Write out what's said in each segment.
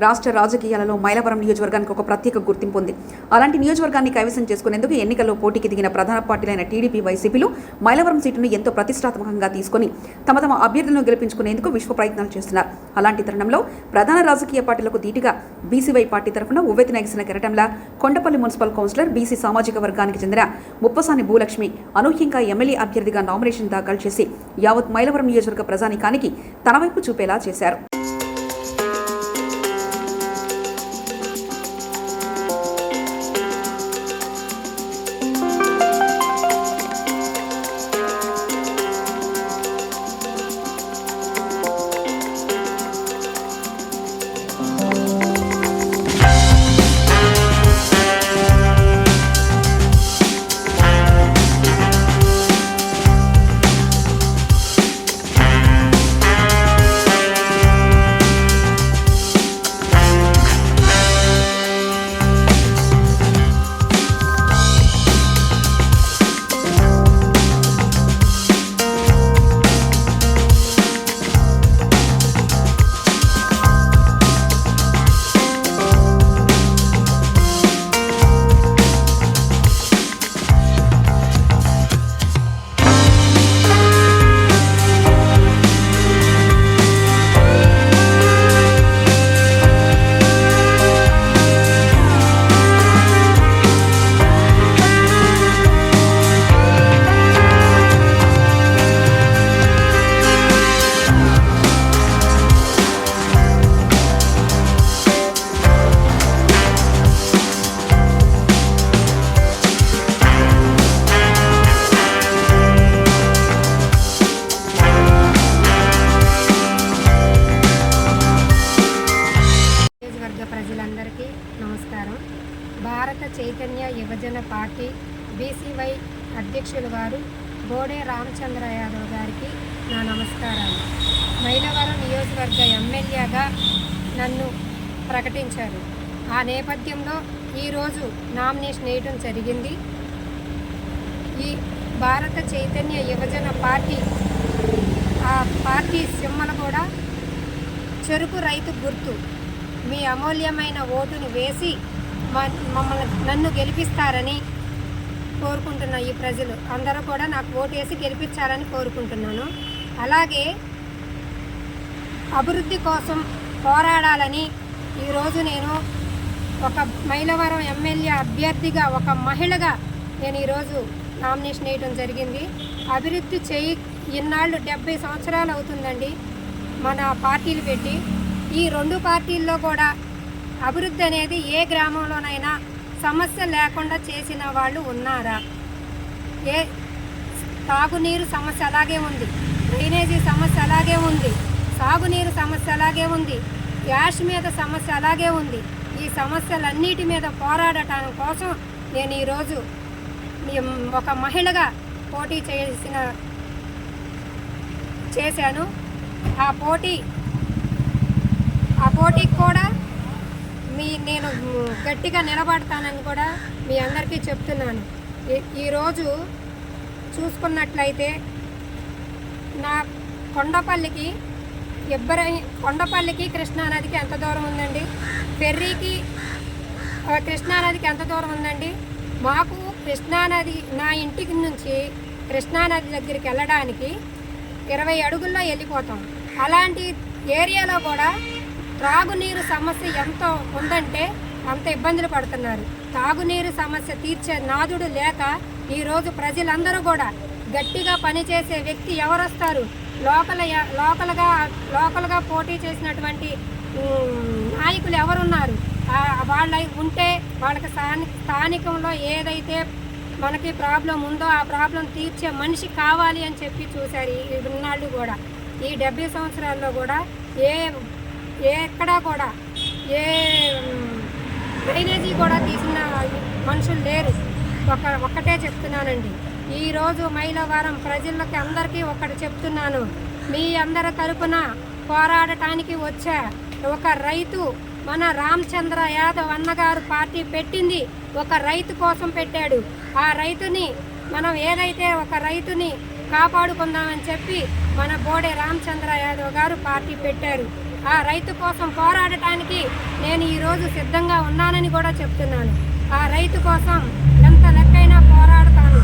రాష్ట్ర రాజకీయాలలో మైలవరం నియోజకవర్గానికి ఒక ప్రత్యేక గుర్తింపు ఉంది. అలాంటి నియోజకవర్గాన్ని కైవసం చేసుకునేందుకు ఎన్నికల్లో పోటీకి దిగిన ప్రధాన పార్టీలైన టీడీపీ, వైసీపీలు మైలవరం సీటును ఎంతో ప్రతిష్టాత్మకంగా తీసుకుని తమ అభ్యర్థులను గెలిపించుకునేందుకు విశ్వ ప్రయత్నాలు చేస్తున్నారు. అలాంటి తరుణంలో ప్రధాన రాజకీయ పార్టీలకు ధీటుగా బీసీవై పార్టీ తరఫున ఉవ్వెత్తినెగిసిన కెరటంలా కొండపల్లి మున్సిపల్ కౌన్సిలర్, బీసీ సామాజిక వర్గానికి చెందిన ముప్పసాని భూలక్ష్మి అనూహ్యంగా ఎమ్మెల్యే అభ్యర్థిగా నామినేషన్ దాఖలు చేసి యావత్ మైలవరం నియోజకవర్గ ప్రజానికానికి తన వైపు చూపేలా చేశారు. ప్రజలందరికీ నమస్కారం. భారత చైతన్య యువజన పార్టీ బీసీవై అధ్యక్షులు గారు బోడే రామచంద్ర యాదవ్ గారికి నా నమస్కారాలు. మైలవరం నియోజకవర్గ ఎమ్మెల్యేగా నన్ను ప్రకటించారు. ఆ నేపథ్యంలో ఈరోజు నామినేషన్ వేయడం జరిగింది. ఈ భారత చైతన్య యువజన పార్టీ ఆ పార్టీ సింబల్ కూడా చెరుకు రైతు గుర్తు. మీ అమూల్యమైన ఓటును వేసి నన్ను గెలిపిస్తారని కోరుకుంటున్న ఈ ప్రజలు అందరూ కూడా నాకు ఓటు వేసి గెలిపించాలని కోరుకుంటున్నాను. అలాగే అభివృద్ధి కోసం పోరాడాలని ఈరోజు నేను ఒక మైలవరం ఎమ్మెల్యే అభ్యర్థిగా, ఒక మహిళగా నేను ఈరోజు నామినేషన్ వేయడం జరిగింది. అభివృద్ధి ఇన్నాళ్ళు 70 సంవత్సరాలు అవుతుందండి మన పార్టీలు పెట్టి. ఈ రెండు పార్టీల్లో కూడా అభివృద్ధి అనేది ఏ గ్రామంలోనైనా సమస్య లేకుండా చేసిన వాళ్ళు ఉన్నారా? తాగునీరు సమస్య అలాగే ఉంది, డ్రైనేజీ సమస్య అలాగే ఉంది, సాగునీరు సమస్య అలాగే ఉంది, గ్యాస్ మీద సమస్య అలాగే ఉంది. ఈ సమస్యలన్నిటి మీద పోరాడటం కోసం నేను ఈరోజు ఒక మహిళగా పోటీ చేశాను. ఆ పోటీకి కూడా నేను గట్టిగా నిలబడతానని కూడా మీ అందరికీ చెప్తున్నాను. ఈరోజు చూసుకున్నట్లయితే నా కొండపల్లికి కృష్ణానదికి ఎంత దూరం ఉందండి? ఫెర్రీకి కృష్ణానదికి ఎంత దూరం ఉందండి? మాకు కృష్ణానది, నా ఇంటికి నుంచి కృష్ణానది దగ్గరికి వెళ్ళడానికి 20 అడుగుల్లో వెళ్ళిపోతాం. అలాంటి ఏరియాలో కూడా త్రాగునీరు సమస్య ఎంతో ఉందంటే అంత ఇబ్బందులు పడుతున్నారు. తాగునీరు సమస్య తీర్చే నాదుడు లేక ఈరోజు ప్రజలందరూ కూడా గట్టిగా పనిచేసే వ్యక్తి ఎవరొస్తారు? లోకల్గా పోటీ చేసినటువంటి నాయకులు ఎవరున్నారు? వాళ్ళ ఉంటే వాళ్ళకి స్థానికంలో ఏదైతే మనకి ప్రాబ్లం ఉందో ఆ ప్రాబ్లం తీర్చే మనిషి కావాలి అని చెప్పి చూశారు ఇన్నాళ్ళు కూడా. ఈ 70 సంవత్సరాల్లో కూడా ఎక్కడా కూడా ఏ డ్రైనేజీ కూడా తీసిన మనుషులు లేరు. ఒక్కటే చెప్తున్నానండి, ఈరోజు మైలవరం ప్రజలకి అందరికీ ఒకటి చెప్తున్నాను. మీ అందరి తరపున పోరాడటానికి వచ్చా ఒక రైతు, మన రామచంద్ర యాదవ్ అన్నగారు పార్టీ పెట్టింది ఒక రైతు కోసం పెట్టాడు. ఆ రైతుని మనం ఏదైతే ఒక రైతుని కాపాడుకుందామని చెప్పి మన బోడే రామచంద్ర యాదవ్ గారు పార్టీ పెట్టారు. ఆ రైతు కోసం పోరాడటానికి నేను ఈరోజు సిద్ధంగా ఉన్నానని కూడా చెప్తున్నాను. ఆ రైతు కోసం ఎంత లెక్కైనా పోరాడతాను.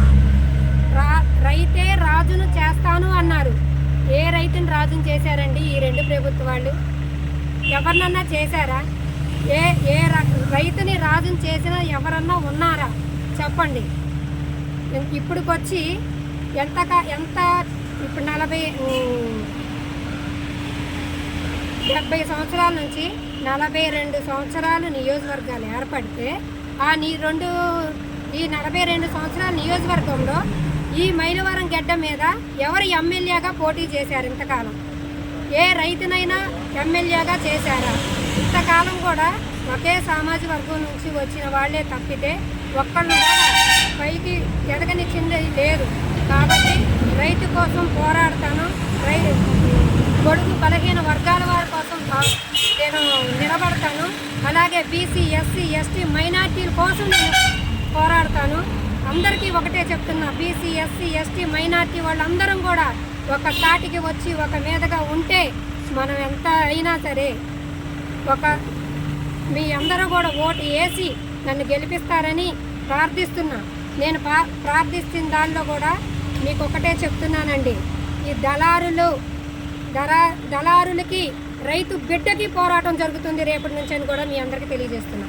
రైతే రాజును చేస్తాను అన్నారు. ఏ రైతుని రాజును చేశారండి ఈ రెండు ప్రభుత్వాలు? ఎవరినన్నా చేశారా? ఏ రైతుని రాజును చేసినా ఎవరన్నా ఉన్నారా చెప్పండి. ఇప్పుడుకొచ్చి ఎంత ఇప్పుడు 70 సంవత్సరాల నుంచి 42 సంవత్సరాలు నియోజకవర్గాలు ఏర్పడితే ఈ 42 సంవత్సరాల నియోజకవర్గంలో ఈ మైలవరం గడ్డ మీద ఎవరు ఎమ్మెల్యేగా పోటీ చేశారు? ఇంతకాలం ఏ రైతునైనా ఎమ్మెల్యేగా చేశారా? ఇంతకాలం కూడా ఒకే సామాజిక వర్గం నుంచి వచ్చిన వాళ్ళే తప్పితే ఒక్కళ్ళు కూడా పైకి ఎదగనిచ్చింది లేదు. కాబట్టి రైతు కోసం పోరాడతాను. బడుగు బలహీన వర్గాల వారి కోసం నేను నిలబడతాను. అలాగే బీసీ, ఎస్సీ, ఎస్టీ, మైనార్టీల కోసం నేను పోరాడతాను. అందరికీ ఒకటే చెప్తున్నా, బీసీ, ఎస్సీ, ఎస్టీ, మైనార్టీ వాళ్ళందరం కూడా ఒక తాటికి వచ్చి ఒక మీదగా ఉంటే మనం ఎంత అయినా సరే మీ అందరూ కూడా ఓటు వేసి నన్ను గెలిపిస్తారని ప్రార్థిస్తున్నా. నేను ప్రార్థిస్తున్న దానిలో కూడా మీకు ఒకటే చెప్తున్నానండి, ఈ దళారులకి రైతు బిడ్డకి పోరాటం జరుగుతుంది రేపటి నుంచి అని కూడా మీ అందరికీ తెలియజేస్తున్నా.